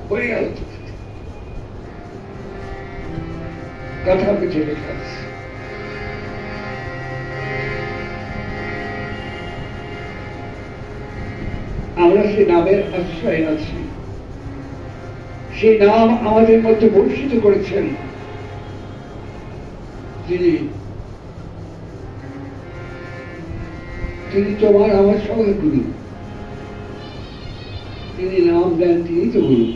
হয়ে গেল কথা পিঠে লেখা আছে। আমরা সে নামের আশ্রয় আছি, সেই নাম আমাদের মধ্যে বর্ষিত করেছেন যিনি তোমার আমার সবাই গুরু। তিনি নাম দেন, তিনি তো গুরু।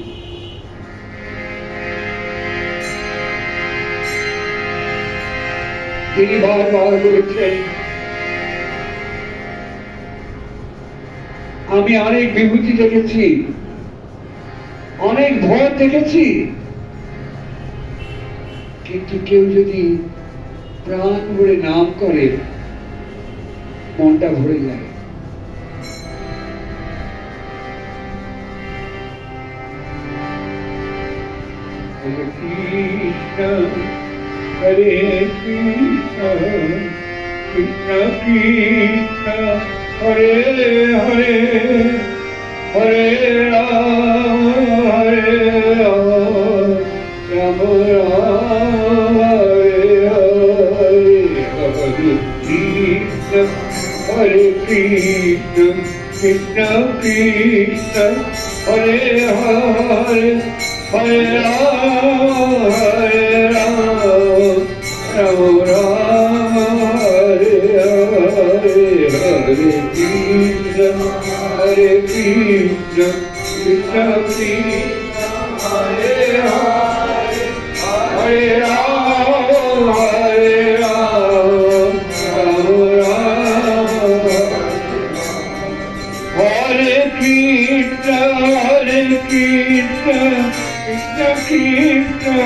তিনি বারবার বলেছেন, আমি অনেক বিভূতি দেখেছি, অনেক ভয় দেখেছি, কিন্তু কেউ যদি প্রাণ ভরে নাম করে মনটা ভরে যায়। কৃষ্ণ হরে কৃষ্ণ কৃষ্ণ কৃষ্ণ হরে হরে হরে রাম হরে রাম রাম রাম হরে হরে কৃষ্ণ হরে কৃষ্ণ কৃষ্ণ কৃষ্ণ হরে হরে হরে রাম রাম রাম হরে হরে হরে কৃষ্ণ হরে কৃষ্ণ কৃষ্ণ কৃষ্ণ হরে হরে হরে রাম রাম রাম হরে কৃষ্ণ কৃষ্ণ কৃষ্ণ